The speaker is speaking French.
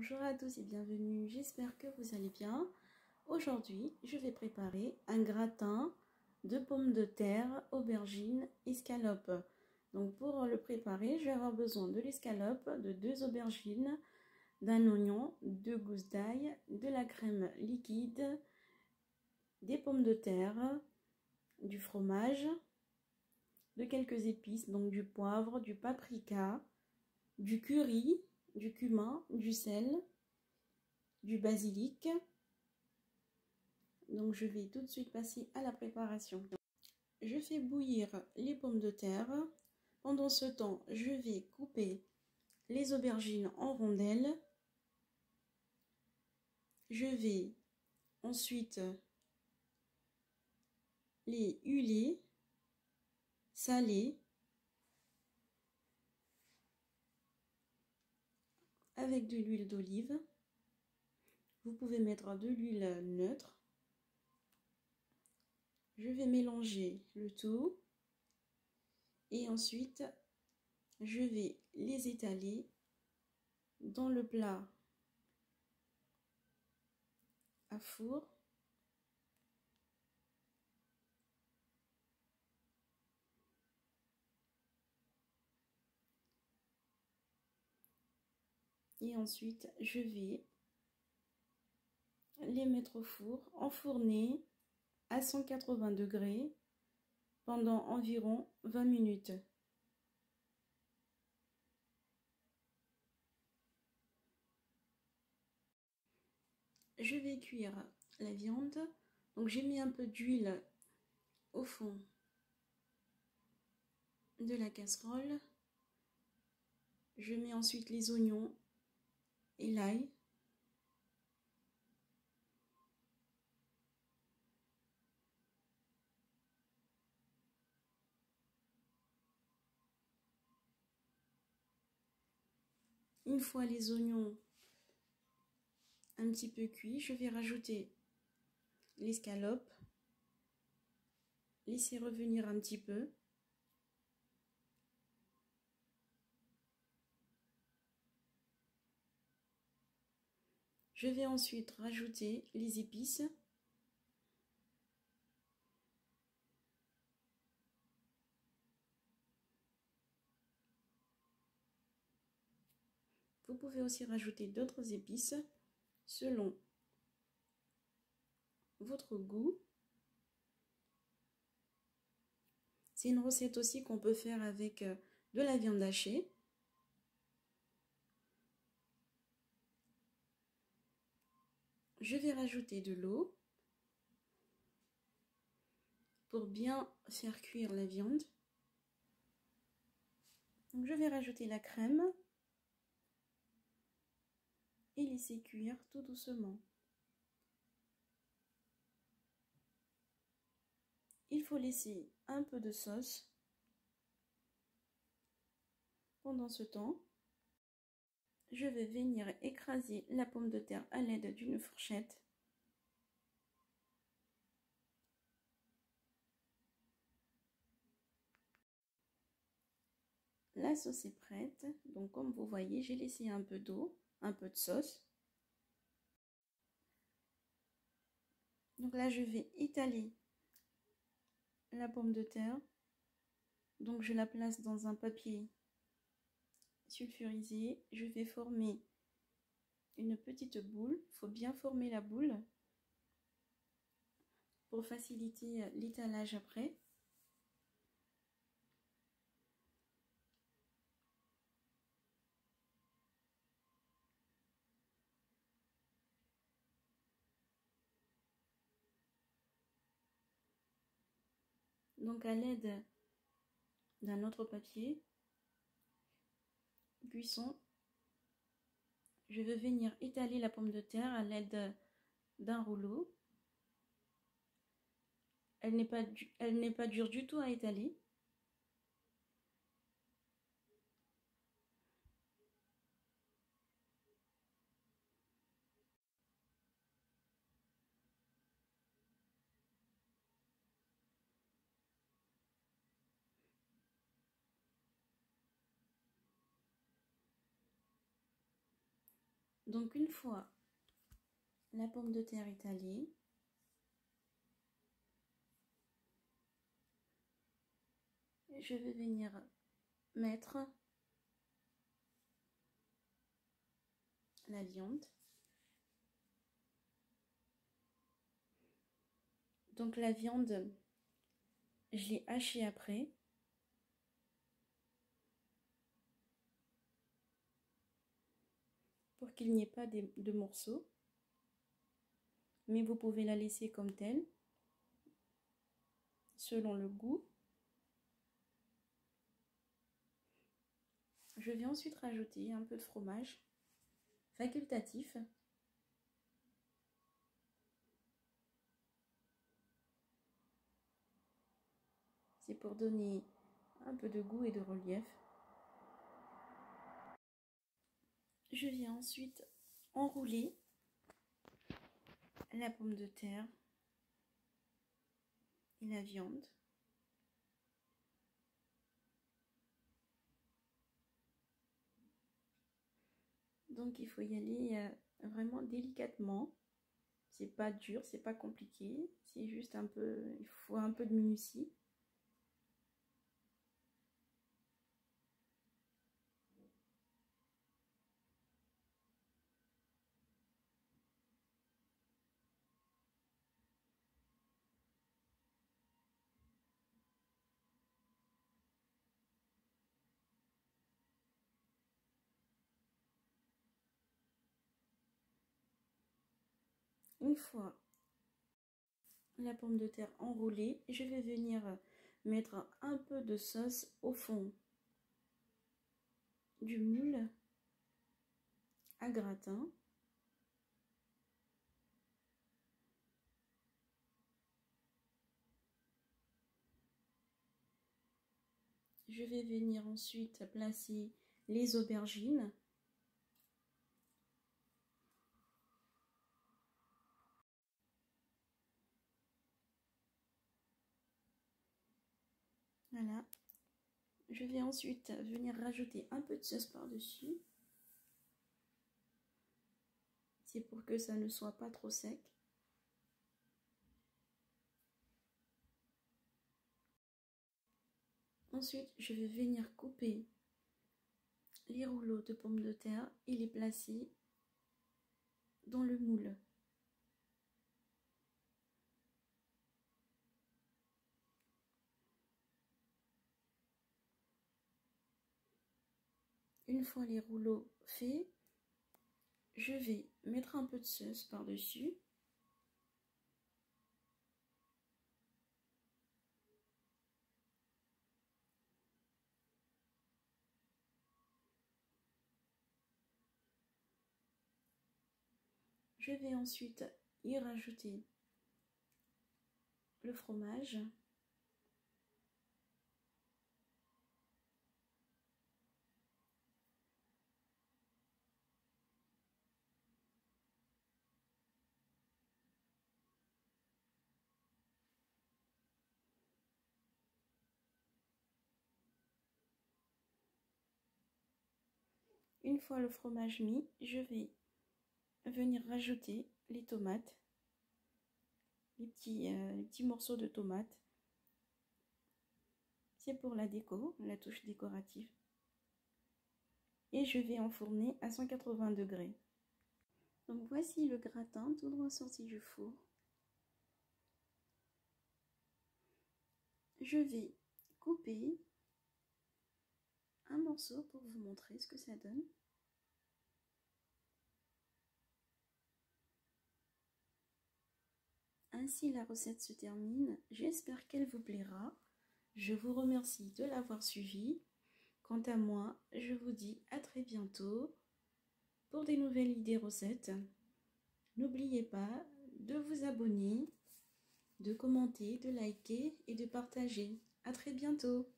Bonjour à tous et bienvenue, j'espère que vous allez bien. Aujourd'hui, je vais préparer un gratin de pommes de terre, aubergines, escalopes. Donc pour le préparer, je vais avoir besoin de l'escalope, de 2 aubergines, d'un oignon, 2 gousses d'ail, de la crème liquide, des pommes de terre, du fromage, de quelques épices, donc du poivre, du paprika, du curry, du cumin, du sel, du basilic. Donc je vais tout de suite passer à la préparation. Je fais bouillir les pommes de terre. Pendant ce temps, je vais couper les aubergines en rondelles. Je vais ensuite les huiler, saler avec de l'huile d'olive. Vous pouvez mettre de l'huile neutre. Je vais mélanger le tout et ensuite je vais les étaler dans le plat à four. Et ensuite, je vais les mettre au four, enfourner à 180 degrés pendant environ 20 minutes. Je vais cuire la viande. Donc j'ai mis un peu d'huile au fond de la casserole. Je mets ensuite les oignons et l'ail. Une fois les oignons un petit peu cuits, je vais rajouter l'escalope, laisser revenir un petit peu. Je vais ensuite rajouter les épices. Vous pouvez aussi rajouter d'autres épices selon votre goût. C'est une recette aussi qu'on peut faire avec de la viande hachée. Je vais rajouter de l'eau pour bien faire cuire la viande. Donc je vais rajouter la crème et laisser cuire tout doucement. Il faut laisser un peu de sauce. Pendant ce temps, je vais venir écraser la pomme de terre à l'aide d'une fourchette. La sauce est prête. Donc comme vous voyez, j'ai laissé un peu d'eau, un peu de sauce. Donc là, je vais étaler la pomme de terre. Donc je la place dans un papier sulfurisé. Je vais former une petite boule. Il faut bien former la boule pour faciliter l'étalage après. Donc à l'aide d'un autre papier cuisson, je vais venir étaler la pomme de terre à l'aide d'un rouleau. Elle n'est pas dure du tout à étaler. Donc une fois la pomme de terre étalée, je vais venir mettre la viande. Donc la viande, je l'ai hachée après. Pour qu'il n'y ait pas de morceaux. Mais vous pouvez la laisser comme telle, selon le goût. Je vais ensuite rajouter un peu de fromage facultatif. C'est pour donner un peu de goût et de relief. Je viens ensuite enrouler la pomme de terre et la viande. Donc il faut y aller vraiment délicatement. C'est pas dur, c'est pas compliqué, c'est juste un peu, il faut un peu de minutie. Une fois la pomme de terre enroulée, je vais venir mettre un peu de sauce au fond du moule à gratin. Je vais venir ensuite placer les aubergines. Voilà. Je vais ensuite venir rajouter un peu de sauce par-dessus. C'est pour que ça ne soit pas trop sec. Ensuite, je vais venir couper les rouleaux de pommes de terre et les placer dans le moule. Une fois les rouleaux faits, je vais mettre un peu de sauce par-dessus. Je vais ensuite y rajouter le fromage. Une fois le fromage mis, je vais venir rajouter les tomates, les petits morceaux de tomates. C'est pour la déco, la touche décorative. Et je vais enfourner à 180 degrés. Donc voici le gratin tout droit sorti du four. Je vais couper un morceau pour vous montrer ce que ça donne. Ainsi la recette se termine. J'espère qu'elle vous plaira. Je vous remercie de l'avoir suivie. Quant à moi, je vous dis à très bientôt pour des nouvelles idées recettes. N'oubliez pas de vous abonner, de commenter, de liker et de partager. À très bientôt.